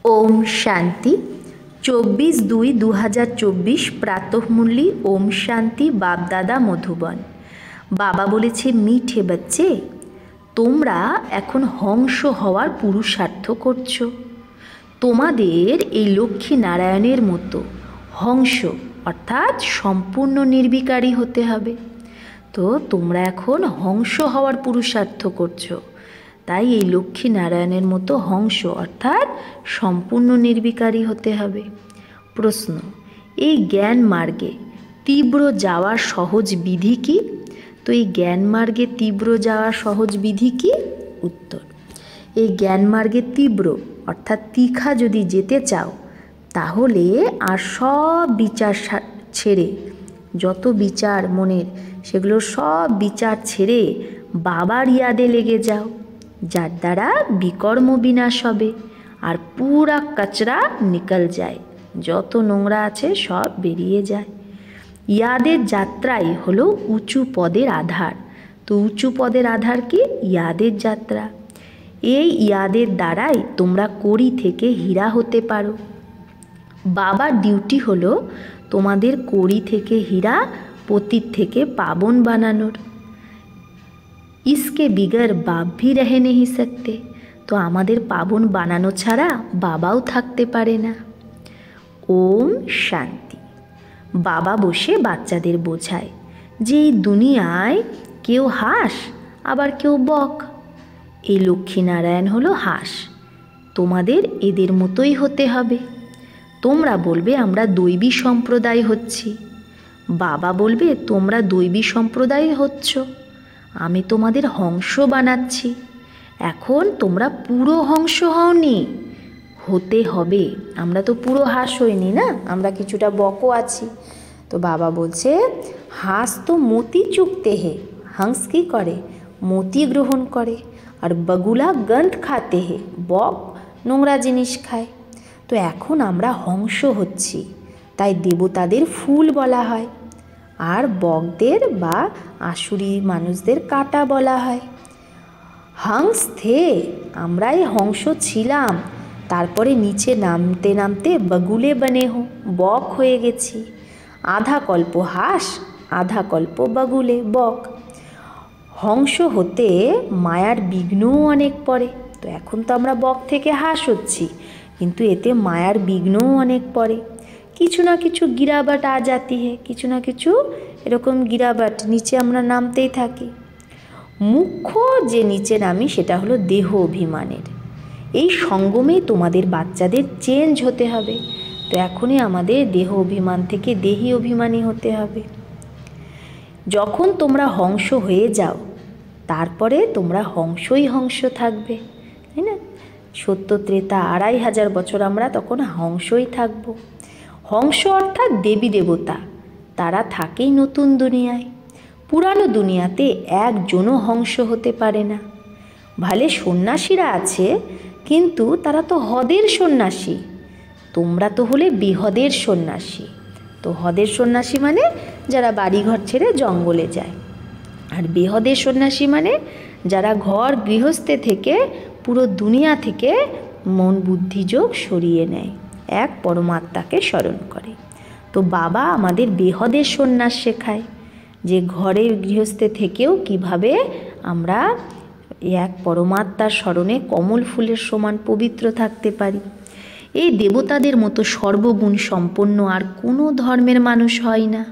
ओम शांति 24/2/2024 प्रातःमुरली ओम शांति बापदादा मधुबन। बाबा बोलेছে মিঠে বাচ্চে তোমরা এখন হংস হওয়ার পুরুষার্থ করছো। তোমাদের এই লক্ষ্মী নারায়ণের মতো হংস অর্থাৎ সম্পূর্ণ নির্বিকারী হতে হবে। তো তোমরা এখন হংস হওয়ার পুরুষার্থ করছো, তাই এই লক্ষ্মী নারায়ণের মতো হংস অর্থাৎ সম্পূর্ণ নির্বিকারী হতে হবে। প্রশ্ন, এই জ্ঞান মার্গে তীব্র যাওয়ার সহজ বিধি কি? তো এই জ্ঞান মার্গে তীব্র যাওয়ার সহজ বিধি কি? উত্তর, এই জ্ঞান মার্গে তীব্র অর্থাৎ তীখা যদি যেতে চাও তাহলে আর সব বিচার ছেড়ে, যত বিচার মনের সেগুলো সব বিচার ছেড়ে বাবার ইয়াদে লেগে যাও, যার দ্বারা বিকর্ম বিনাশ হবে আর পুরা কচরা নিকল যায়, যত নোংরা আছে সব বেরিয়ে যায়। ইয়াদের যাত্রাই হলো উঁচু পদের আধার। তো উঁচু পদের আধার কি? ইয়াদের যাত্রা। এই ইয়াদের দ্বারাই তোমরা কড়ি থেকে হীরা হতে পারো। বাবার ডিউটি হলো তোমাদের কড়ি থেকে হীরা, পতিত থেকে পাবন বানানোর। इसके बिगर बाप भी रह नहीं सकते। तो আমাদের পাবন বানানো ছাড়া বাবাও থাকতে পারে না। ওম শান্তি। বাবা বসে বাচ্চাদের বোঝায় যে এই দুনিয়ায় কেউ হাঁস আবার কেউ বক। এই লক্ষ্মীনারায়ণ হলো হাঁস, তোমাদের এদের মতোই হতে হবে। তোমরা বলবে আমরা দৈবী সম্প্রদায় হচ্ছি, বাবা বলবে তোমরা দৈবী সম্প্রদায় হচ্ছ, আমি তোমাদের হংস বানাচ্ছি। এখন তোমরা পুরো হংস হওনি, হতে হবে। আমরা তো পুরো হাঁস হইনি না, আমরা কিছুটা বকও আছি। তো বাবা বলছে হাঁস তো মতি চুকতে হে, হাঁস কি করে? মতি গ্রহণ করে। আর বগুলা গন্ধ খাতে হে, বক নোংরা জিনিস খায়। তো এখন আমরা হংস হচ্ছি, তাই দেবতাদের ফুল বলা হয়, আর বকদের বা আসুরি মানুষদের কাটা বলা হয়। হংস থে, আমরাই হংস ছিলাম, তারপরে নিচে নামতে নামতে বগুলে বনে বক হয়ে গেছি। আধা কল্প হাঁস, আধা কল্প বগুলে বক। হংস হতে মায়ার বিঘ্নও অনেক পড়ে। তো এখন তো আমরা বক থেকে হাঁস হচ্ছি, কিন্তু এতে মায়ার বিঘ্নও অনেক পড়ে। কিছু না কিছু গিরাবাট আ জাতি হে, কিছু না কিছু এরকম গিরাবাট নিচে আমরা নামতেই থাকি। মুখ্য যে নিচে নামি সেটা হলো দেহ অভিমানের। এই সঙ্গমেই তোমাদের বাচ্চাদের চেঞ্জ হতে হবে। তো এখনই আমাদের দেহ অভিমান থেকে দেহী অভিমানী হতে হবে। যখন তোমরা হংস হয়ে যাও তারপরে তোমরা হংসই হংস থাকবে, তাই না? সত্য ত্রেতা 2500 বছর আমরা তখন হংসই থাকব। হংস অর্থাৎ দেবী দেবতা, তারা থাকেই নতুন দুনিয়ায়। পুরানো দুনিয়াতে একজনও হংস হতে পারে না। ভালে সন্ন্যাসীরা আছে, কিন্তু তারা তো হদের সন্ন্যাসী। তোমরা তো হলে বিহদের সন্ন্যাসী। তো হদের সন্ন্যাসী মানে যারা বাড়িঘর ছেড়ে জঙ্গলে যায়, আর বেহদের সন্ন্যাসী মানে যারা ঘর গৃহস্থে থেকে পুরো দুনিয়া থেকে মন বুদ্ধিযোগ সরিয়ে নেয়, এক পরমাত্মাকে স্মরণ করে। তো বাবা আমাদের বেহদের সন্ন্যাস শেখায় যে ঘরে গৃহস্থে থেকেও কিভাবে আমরা এক পরমাত্মার স্মরণে কমল ফুলের সমান পবিত্র থাকতে পারি। এই দেবতাদের মতো সর্বগুণ সম্পন্ন আর কোনো ধর্মের মানুষ হয় না।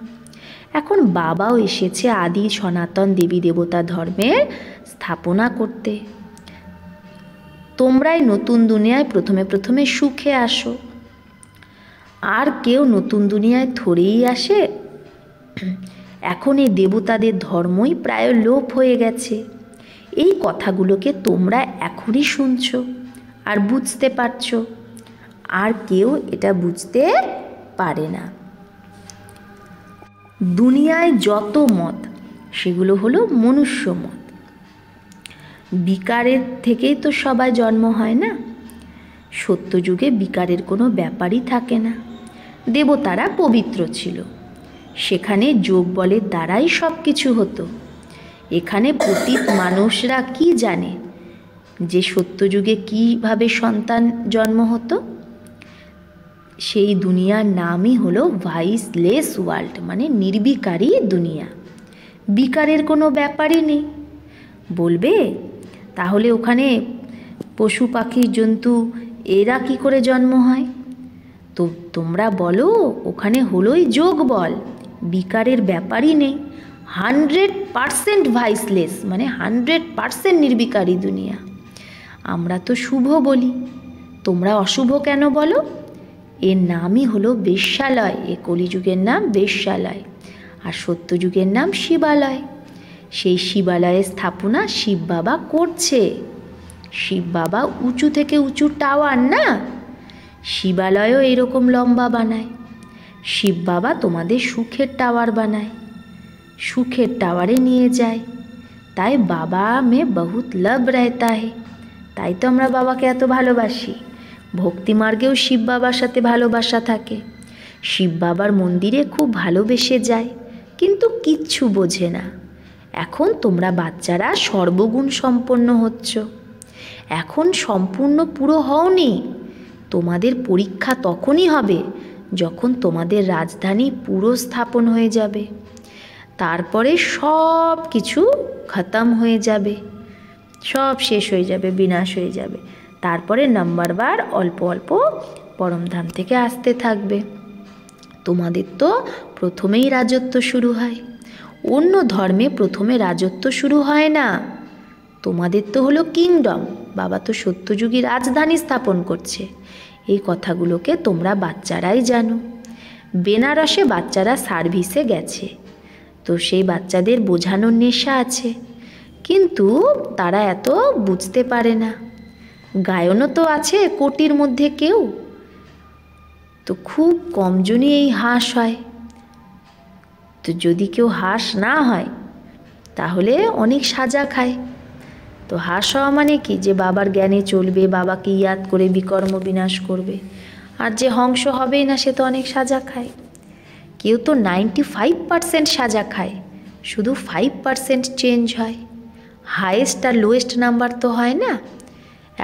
এখন বাবাও এসেছে আদি সনাতন দেবী দেবতা ধর্মের স্থাপনা করতে। তোমরাই নতুন দুনিয়ায় প্রথমে প্রথমে সুখে আসো, আর কেউ নতুন দুনিয়ায় থরেই আসে। এখন এই দেবতাদের ধর্মই প্রায় লোপ হয়ে গেছে। এই কথাগুলোকে তোমরা এখনই শুনছো আর বুঝতে পারছো, আর কেউ এটা বুঝতে পারে না। দুনিয়ায় যত মত সেগুলো হলো মনুষ্য মত। বিকারের থেকেই তো সবাই জন্ম হয় না। সত্যযুগে বিকারের কোনো ব্যাপারই থাকে না। দেবতারা পবিত্র ছিল, সেখানে যোগ বলের দ্বারাই সব কিছু হতো। এখানে পতিত মানুষরা কি জানে যে সত্যযুগে কীভাবে সন্তান জন্ম হতো? সেই দুনিয়ার নামই হলো ভাইসলেস ওয়ার্ল্ড, মানে নির্বিকারী দুনিয়া। বিকারের কোনো ব্যাপারই নেই। বলবে তাহলে ওখানে পশু পাখি জন্তু এরা কি করে জন্ম হয়? তো তোমরা বলো ওখানে হলোই যোগ বল, বিকারের ব্যাপারই নেই। 100% ভাইসলেস, মানে 100% নির্বিকারী দুনিয়া। আমরা তো শুভ বলি, তোমরা অশুভ কেন বলো? এর নামই হলো বেশ্যালয়। এ কলিযুগের নাম বেশ্যালয়, আর সত্যযুগের নাম শিবালয়। সেই শিবালয়ের স্থাপনা শিব বাবা করছে। শিব বাবা উঁচু থেকে উঁচু টাওয়ার না, শিবালয়ও এরকম লম্বা বানায়। শিব বাবা তোমাদের সুখের টাওয়ার বানায়, সুখের টাওয়ারে নিয়ে যায়। তাই বাবা মে বহুত লাভ রহতা হে। তাই তো আমরা বাবাকে এত ভালোবাসি। ভক্তি মার্গেও শিব বাবার সাথে ভালোবাসা থাকে। শিব বাবার মন্দিরে খুব ভালোবেসে যায়, কিন্তু কিচ্ছু বোঝে না। এখন তোমরা বাচ্চারা সর্বগুণ সম্পন্ন হচ্ছ, এখন সম্পূর্ণ পুরো হওনি। তোমাদের পরীক্ষা তখনই হবে যখন তোমাদের রাজধানী পুরো স্থাপন হয়ে যাবে। তারপরে সব কিছু খতম হয়ে যাবে, সব শেষ হয়ে যাবে, বিনাশ হয়ে যাবে। তারপরে নাম্বারবার অল্প অল্প পরমধাম থেকে আসতে থাকবে। তোমাদের তো প্রথমেই রাজত্ব শুরু হয়। অন্য ধর্মে প্রথমে রাজত্ব শুরু হয় না। তোমাদের তো হলো কিংডম। বাবা তো সত্যযুগী রাজধানী স্থাপন করছে। এই কথাগুলোকে তোমরা বাচ্চারাই জানো। বেনারসে বাচ্চারা সার্ভিসে গেছে, তো সেই বাচ্চাদের বোঝানোর নেশা আছে, কিন্তু তারা এত বুঝতে পারে না। গায়নও তো আছে কোটির মধ্যে কেউ, তো খুব কমজনই এই হাঁস হয়। তো যদি কেউ হাঁস না হয় তাহলে অনেক সাজা খায়। তো হাঁস হওয়া মানে কি, যে বাবার জ্ঞানে চলবে, বাবাকে ইয়াদ করে বিকর্ম বিনাশ করবে। আর যে হংস হবেই না সে তো অনেক সাজা খায়। কেউ তো 95% সাজা খায়, শুধু 5% চেঞ্জ হয়। হাইয়েস্ট আর লোয়েস্ট নাম্বার তো হয় না।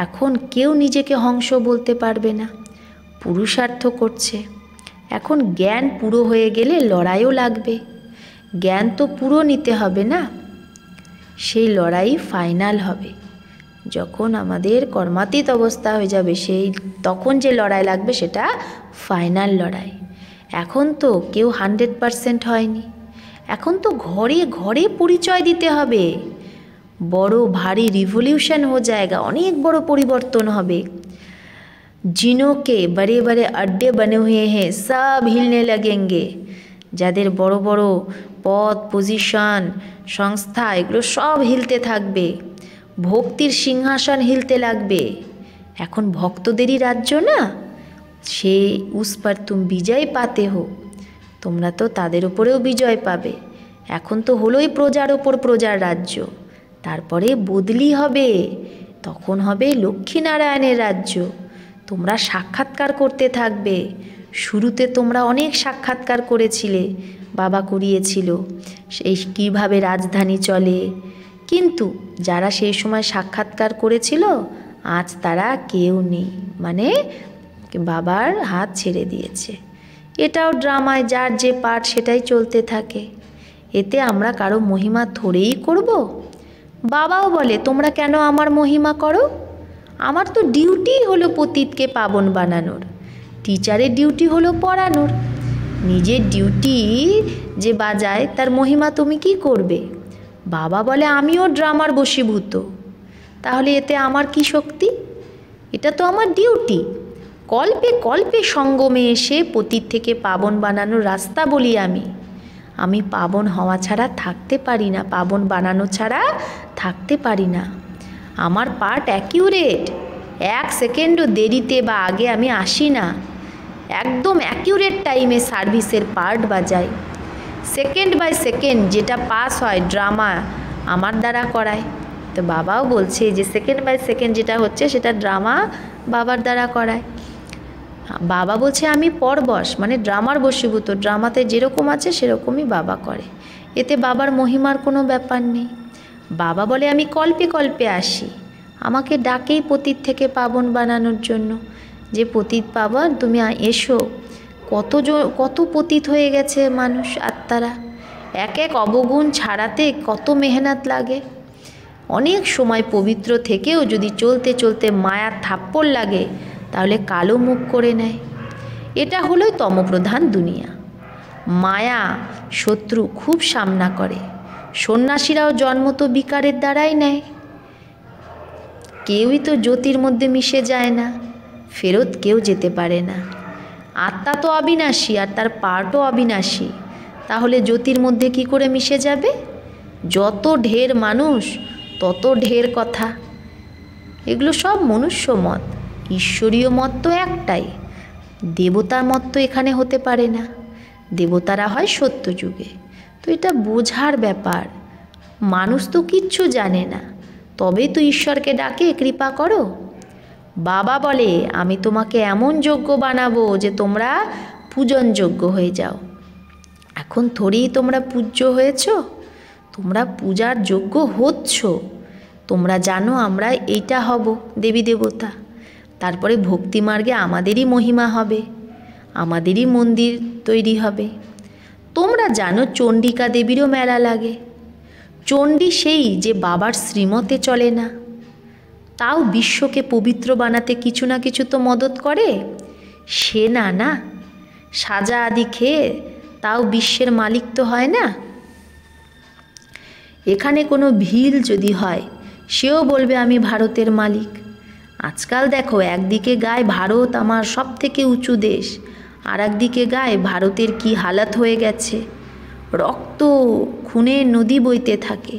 এখন কেউ নিজেকে হংস বলতে পারবে না, পুরুষার্থ করছে। এখন জ্ঞান পুরো হয়ে গেলে লড়াইও লাগবে। জ্ঞান তো পুরো নিতে হবে না, সেই লড়াই ফাইনাল হবে যখন আমাদের কর্মাতীত অবস্থা হয়ে যাবে। সেই তখন যে লড়াই লাগবে সেটা ফাইনাল লড়াই। এখন তো কেউ 100% হয়নি। এখন তো ঘরে ঘরে পরিচয় দিতে হবে। বড় ভারী রিভলিউশন হয়ে যায়গা, অনেক বড় পরিবর্তন হবে। जिनों के बड़े बड़े अड्डे बने हुए हैं सब हिलने लगेंगे। যাদের বড় বড় পদ, পজিশন, সংস্থা, এগুলো সব হিলতে থাকবে। ভক্তির সিংহাসন হিলতে লাগবে। এখন ভক্তদেরই রাজ্য না, সে উস পর তুম বিজয় পাতে হো। তোমরা তো তাদের উপরেও বিজয় পাবে। এখন তো হলোই প্রজার ওপর প্রজার রাজ্য। তারপরে বদলি হবে, তখন হবে লক্ষ্মীনারায়ণের রাজ্য। তোমরা সাক্ষাৎকার করতে থাকবে। শুরুতে তোমরা অনেক সাক্ষাৎকার করেছিলে, বাবা করিয়েছিল সেই কীভাবে রাজধানী চলে। কিন্তু যারা সেই সময় সাক্ষাৎকার করেছিল আজ তারা কেউ নেই, মানে বাবার হাত ছেড়ে দিয়েছে। এটাও ড্রামায় যার যে পার্ট সেটাই চলতে থাকে। এতে আমরা কারো মহিমা থোড়েই করব। বাবাও বলে তোমরা কেন আমার মহিমা করো? আমার তো ডিউটি হলো পতিতকে পাবন বানানোর, টিচারের ডিউটি হলো পড়ানোর। নিজের ডিউটি যে বাজায় তার মহিমা তুমি কি করবে? বাবা বলে আমিও ড্রামার বশীভূত, তাহলে এতে আমার কি শক্তি? এটা তো আমার ডিউটি। কল্পে কল্পে সঙ্গমে এসে পতিত থেকে পাবন বানানোর রাস্তা বলি আমি পাবন হওয়া ছাড়া থাকতে পারি না, পাবন বানানো ছাড়া থাকতে পারি না। আমার পার্ট অ্যাকিউরেট, 1 সেকেন্ডও দেরিতে বা আগে আমি আসি না। একদম অ্যাকিউরেট টাইমে সার্ভিসের পার্ট বাজাই। সেকেন্ড বাই সেকেন্ড যেটা পাস হয় ড্রামা আমার দ্বারা করায়। তো বাবাও বলছে যে সেকেন্ড বাই সেকেন্ড যেটা হচ্ছে সেটা ড্রামা বাবার দ্বারা করায়। বাবা বলছে আমি পরবশ, মানে ড্রামার বশীভূত। ড্রামাতে যেরকম আছে সেরকমই বাবা করে, এতে বাবার মহিমার কোনো ব্যাপার নেই। বাবা বলে আমি কল্পে কল্পে আসি, আমাকে ডাকেই পতিত থেকে পাবন বানানোর জন্য। যে পতিত পাবন তুমি এসো। কত পতিত হয়ে গেছে মানুষ আত্মারা, এক এক অবগুণ ছাড়াতে কত মেহনত লাগে। অনেক সময় পবিত্র থেকেও যদি চলতে চলতে মায়ার থাপ্পড় লাগে তাহলে কালো মুখ করে নেয়। এটা হলোই তমপ্রধান দুনিয়া। মায়া শত্রু খুব সামনা করে। সন্ন্যাসীরাও জন্ম তো বিকারের দ্বারাই নেয়। কেউই তো জ্যোতির মধ্যে মিশে যায় না, ফেরত কেউ যেতে পারে না। আত্মা তো অবিনাশী আর তার পার্টও অবিনাশী, তাহলে জ্যোতির মধ্যে কি করে মিশে যাবে? যত ঢের মানুষ তত ঢের কথা। এগুলো সব মনুষ্য মত, ঈশ্বরীয় মত তো একটাই। দেবতার মত তো এখানে হতে পারে না, দেবতারা হয় সত্যযুগে। তো এটা বোঝার ব্যাপার। মানুষ তো কিচ্ছু জানে না, তবেই তো ঈশ্বরকে ডাকে কৃপা করো। বাবা বলে আমি তোমাকে এমন যোগ্য বানাবো যে তোমরা পূজনযোগ্য হয়ে যাও। এখন থোড়েই তোমরা পূজ্য হয়েছ, তোমরা পূজার যোগ্য হচ্ছ। তোমরা জানো আমরা এইটা হব দেবী দেবতা, তারপরে ভক্তিমার্গে আমাদেরই মহিমা হবে, আমাদেরই মন্দির তৈরি হবে। তোমরা জানো চণ্ডিকা দেবীরও মেলা লাগে। চণ্ডী সেই যে বাবার শ্রীমতে চলে না, তাও বিশ্বকে পবিত্র বানাতে কিছু না কিছু তো মদত করে। সে না সাজা আদি খেয়ে তাও বিশ্বের মালিক তো হয় না। এখানে কোনো ভিল যদি হয় সেও বলবে আমি ভারতের মালিক। আজকাল দেখো একদিকে গায় ভারত আমার সব থেকে উঁচু দেশ, আর একদিকে গায় ভারতের কি হালাত হয়ে গেছে। রক্ত খুনের নদী বইতে থাকে,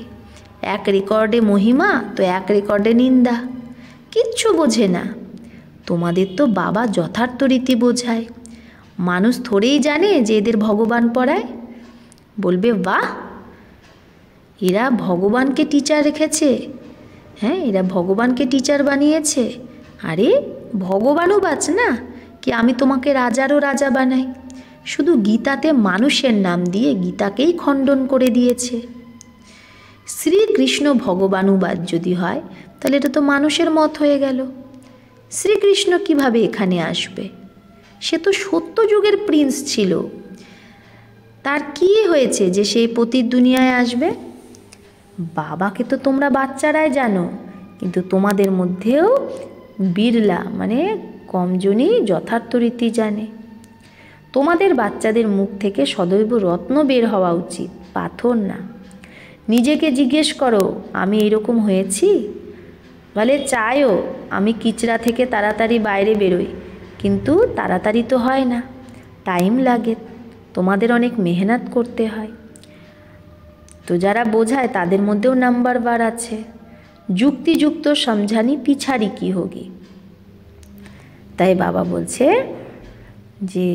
এক রেকর্ডে মহিমা তো এক রেকর্ডে নিন্দা। কিচ্ছু বোঝে না। তোমাদের তো বাবা যথার্থ রীতি বোঝায়। মানুষ থোড়েই জানে যে এদের ভগবান পড়ায়। বলবে বাহ, এরা ভগবানকে টিচার রেখেছে, হ্যাঁ এরা ভগবানকে টিচার বানিয়েছে। আরে ভগবানও বাঁচ না কি আমি তোমাকে রাজারও রাজা বানাই। শুধু গীতাতে মানুষের নাম দিয়ে গীতাকেই খণ্ডন করে দিয়েছে। শ্রীকৃষ্ণ ভগবানুবাদ যদি হয় তাহলে এটা তো মানুষের মত হয়ে গেল। শ্রীকৃষ্ণ কিভাবে এখানে আসবে? সে তো সত্যযুগের প্রিন্স ছিল। তার কি হয়েছে যে সেই পতিত দুনিয়ায় আসবে? বাবাকে তো তোমরা বাচ্চারাই জানো, কিন্তু তোমাদের মধ্যেও বিরলা মানে কমজনই যথার্থ রীতি জানে। তোমাদের বাচ্চাদের মুখ থেকে সদৈব রত্ন বের হওয়া উচিত, পাথর না। নিজেকে জিজ্ঞেস করো আমি এরকম হয়েছি? বলে চাইও আমি কিচড়া থেকে তাড়াতাড়ি বাইরে বেরোই, কিন্তু তাড়াতাড়ি তো হয় না, টাইম লাগে, তোমাদের অনেক মেহনত করতে হয়। তো যারা বোঝায় তাদের মধ্যেও নাম্বার বার আছে। যুক্তিযুক্ত সমঝানি পিছাড়ি কি হোগি। তাই বাবা বলছে যে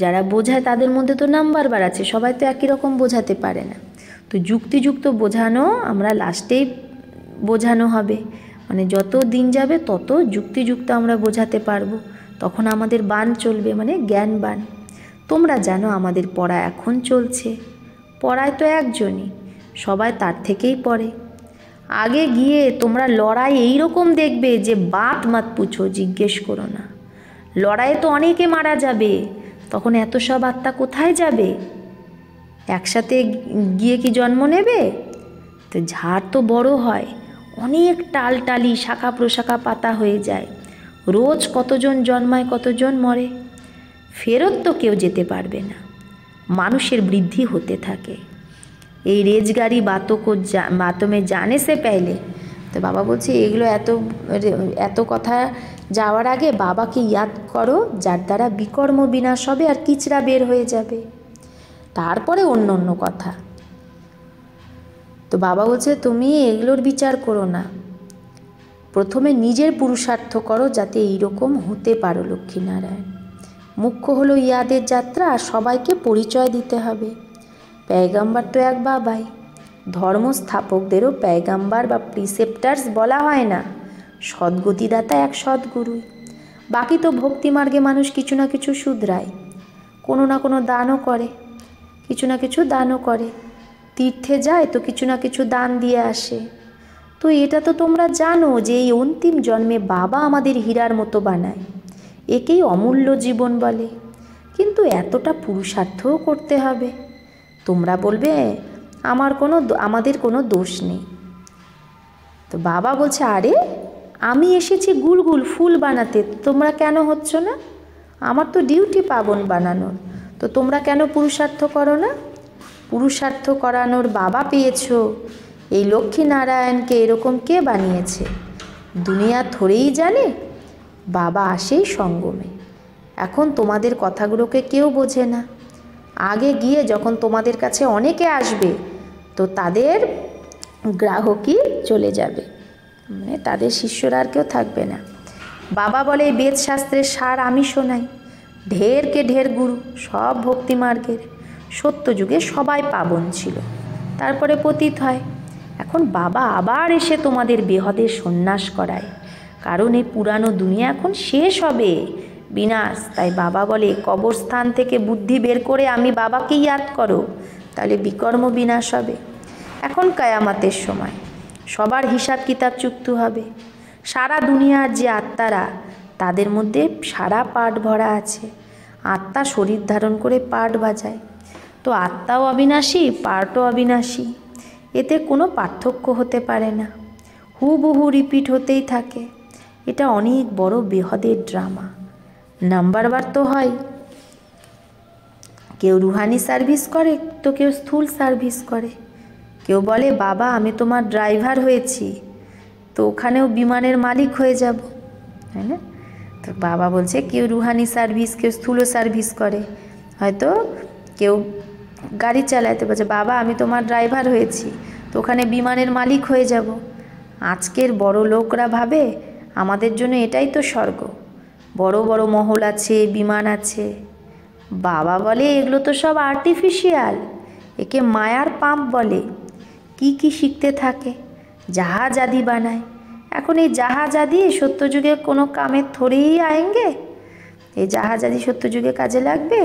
যারা বোঝায় তাদের মধ্যে তো নাম্বার বার আছে, সবাই তো একই রকম বোঝাতে পারে না। তো যুক্তিযুক্ত বোঝানো আমরা লাস্টেই বোঝানো হবে, মানে যত দিন যাবে তত যুক্তিযুক্ত আমরা বোঝাতে পারবো, তখন আমাদের বান চলবে, মানে জ্ঞান বান। তোমরা জানো আমাদের পড়া এখন চলছে, পড়ায় তো একজনই, সবাই তার থেকেই পড়ে। আগে গিয়ে তোমরা লড়াই এই রকম দেখবে যে বাত মাত পুছো, জিজ্ঞেস করো না। লড়াইয়ে তো অনেকে মারা যাবে, তখন এত সব আত্মা কোথায় যাবে? একসাথে গিয়ে কি জন্ম নেবে? তো ঝাড় তো বড় হয়, অনেক টালটালি শাখা প্রশাখা পাতা হয়ে যায়। রোজ কতজন জন্মায় কতজন মরে, ফেরত তো কেউ যেতে পারবে না। মানুষের বৃদ্ধি হতে থাকে। এই রেজগাড়ি বাতোं में जाने से पहले, তো বাবা বলছে এগুলো এত কথা যাওয়ার আগে বাবাকে ইয়াদ করো, যার দ্বারা বিকর্ম বিনাশ হবে আর কিচড়া বের হয়ে যাবে, তারপরে অন্য কথা। তো বাবা বলছে তুমি এগুলোর বিচার করো না, প্রথমে নিজের পুরুষার্থ করো যাতে এইরকম হতে পারো লক্ষ্মীনারায়ণ। মুখ্য হলো ইয়াদের যাত্রা, আর সবাইকে পরিচয় দিতে হবে। पैगम्बर तो एक बाबाई, धर्म स्थापकदेरो पैगम्बर बा प्रिसेप्टार्स बला हय ना, सद्गतिदाता एक सद्गुरुई। बाकी तो भक्ति मार्गे मानुष किछु ना किछु शुधराय, कोनो ना कोनो दानो करे, किछु ना किछु दानो करे, तीर्थे जाए तो किछु ना किछु दान दिए आसे। तो एटा तो तोमरा जानो जे एई अंतिम जन्मे बाबा आमादेर हीरार मतो बानाय, একেই অমূল্য জীবন বলে। কিন্তু এতটা পুরুষার্থও করতে হবে। তোমরা বলবে আমাদের কোনো দোষ নেই। তো বাবা বলছে, আরে আমি এসেছি গুলগুল ফুল বানাতে, তোমরা কেন হচ্ছ না? আমার তো ডিউটি পাবন বানানোর, তো তোমরা কেন পুরুষার্থ করো না? পুরুষার্থ করানোর বাবা পেয়েছো। এই লক্ষ্মীনারায়ণকে এরকম কে বানিয়েছে? দুনিয়া থোড়েই জানে। বাবা আসেই সঙ্গমে। এখন তোমাদের কথাগুলোকে কেউ বোঝে না। আগে গিয়ে যখন তোমাদের কাছে অনেকে আসবে, তো তাদের গ্রাহকই চলে যাবে, মানে তাদের শিষ্যরা আর কেউ থাকবে না। বাবা বলে, এই বেদশাস্ত্রের সার আমি শোনাই। ঢেরকে ঢের গুরু, সব ভক্তিমার্গের। সত্য যুগে সবাই পাবন ছিল, তারপরে পতিত হয়। এখন বাবা আবার এসে তোমাদের বেহদের সন্ন্যাস করায়, কারণ এই পুরানো দুনিয়া এখন শেষ হবে, বিনাশ। তাই বাবা বলে, কবরস্থান থেকে বুদ্ধি বের করে আমি বাবাকে ইয়াদ করো, তাহলে বিকর্ম বিনাশ হবে। এখন কায়ামাতের সময় সবার হিসাব কিতাব চুক্তি হবে। সারা দুনিয়ার যে আত্মারা, তাদের মধ্যে সারা পাঠ ভরা আছে। আত্মা শরীর ধারণ করে পাঠ বাজায়, তো আত্মাও অবিনাশী, পাঠও অবিনাশী। এতে কোনো পার্থক্য হতে পারে না, হুবহু রিপিট হতেই থাকে। এটা অনেক বড় বেহদের ড্রামা। নাম্বারবার তো হয়, কেউ রুহানি সার্ভিস করে, তো কেউ স্থূল সার্ভিস করে। কেউ বলে, বাবা আমি তোমার ড্রাইভার হয়েছি, তো ওখানেও বিমানের মালিক হয়ে যাব, তাই না? তো বাবা বলছে, কেউ রুহানি সার্ভিস, কেউ স্থূল সার্ভিস করে। হয়তো কেউ গাড়ি চালাতে বলছে, বাবা আমি তোমার ড্রাইভার হয়েছি, তো ওখানে বিমানের মালিক হয়ে যাব। আজকের বড় লোকরা ভাবে আমাদের জন্য এটাই তো স্বর্গ, বড় বড় মহল আছে, বিমান আছে। বাবা বলে, এগুলো তো সব আর্টিফিশিয়াল, একে মায়ার পাম্প বলে। কি কি শিখতে থাকে, জাহাজ আদি বানায়। এখন এই জাহাজ আদি সত্যযুগে কোনো কামে থোড়েই আয়েঙ্গে? এই জাহাজ আদি সত্যযুগে কাজে লাগবে?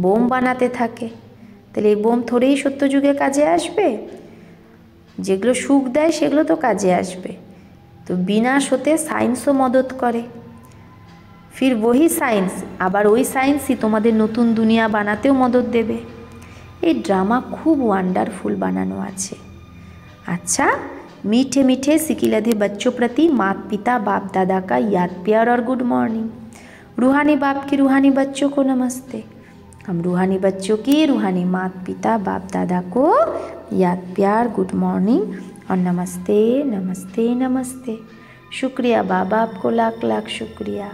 বোম বানাতে থাকে, তাহলে এই বোম থোড়েই সত্যযুগে কাজে আসবে? যেগুলো সুখ দেয় সেগুলো তো কাজে আসবে। তো বিনাশ হতে সায়েন্সও মদত করে। ফির ওই সায়েন্স, আবার ওই সায়েন্সই তোমাদের নতুন দুনিয়া বানাতেও মদত দেবে। এই ড্রামা খুব ওয়ান্ডারফুল বানানো আছে। अच्छा, मीठे मीठे सिकिलधे बच्चों प्रति माता पिता बाप दादा का याद प्यार और गुड मॉर्निंग। रूहानी बाप की रूहानी बच्चों को नमस्ते। हम रूहानी बच्चों की रूहानी माता पिता बाप दादा को याद प्यार गुड मॉर्निंग और नमस्ते नमस्ते नमस्ते। शुक्रिया बाबा, आपको लाख लाख शुक्रिया।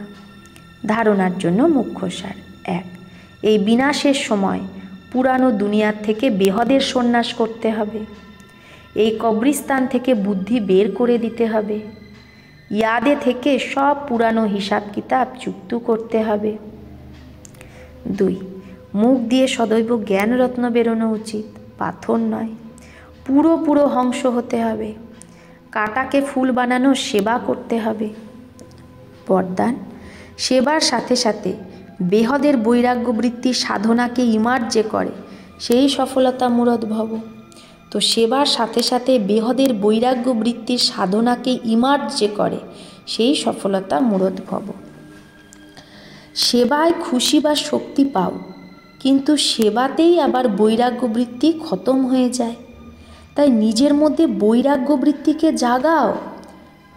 धारणार जन्य मुख्य सार एक, এই বিনাশের সময় পুরানো দুনিয়ার থেকে বেহদের সন্ন্যাস করতে হবে। এই কবরস্থান থেকে বুদ্ধি বের করে দিতে হবে। ইয়াদে থেকে সব পুরানো হিসাব কিতাব চুক্ত করতে হবে। 2, মুখ দিয়ে সদৈব জ্ঞান রত্ন বেরোনো উচিত, পাথর নয়। পুরো পুরো হংস হতে হবে। কাটাকে ফুল বানানো সেবা করতে হবে। বরদান, সেবার সাথে সাথে বেহদের বৈরাগ্য বৃত্তির সাধনাকে ইমার্জ যে করে, সেই সফলতা মূরত ভব। তো সেবার সাথে সাথে বেহদের বৈরাগ্য বৃত্তির সাধনাকে ইমার্জ যে করে, সেই সফলতা মূরত ভব। সেবায় খুশি বা শক্তি পাও, কিন্তু সেবাতেই আবার বৈরাগ্য বৃত্তি খতম হয়ে যায়। তাই নিজের মধ্যে বৈরাগ্য বৃত্তিকে জাগাও।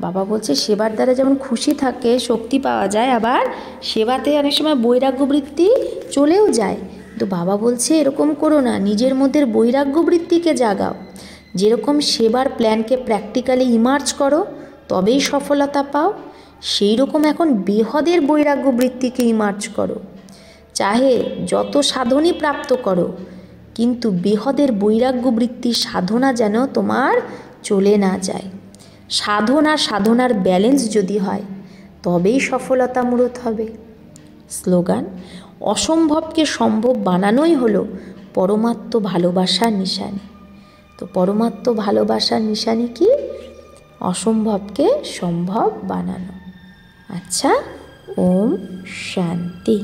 বাবা বলছে, সেবার দ্বারা যেমন খুশি থাকে, শক্তি পাওয়া যায়, আবার সেবাতে অনেক সময় বৈরাগ্য বৃত্তি চলেও যায়। তো বাবা বলছে, এরকম করো না, নিজের মধ্যে বৈরাগ্য বৃত্তিকে জাগাও। যেরকম সেবার প্ল্যানকে প্র্যাকটিক্যালি ইমার্জ করো, তবেই সফলতা পাও, সেই রকম এখন বেহদের বৈরাগ্য বৃত্তিকে ইমার্জ করো। চাহে যত সাধনই প্রাপ্ত করো, কিন্তু বেহদের বৈরাগ্য বৃত্তির সাধনা যেন তোমার চলে না যায়। সাধন আর সাধনার ব্যালেন্স যদি হয়, তবেই সফলতা মূরত হবে। স্লোগান, অসম্ভবকে সম্ভব বানানোই হলো পরমাত্ম ভালোবাসার নিশানি। তো পরমাত্ম ভালোবাসার নিশানি কি? অসম্ভবকে সম্ভব বানানো। আচ্ছা, ওম শান্তি।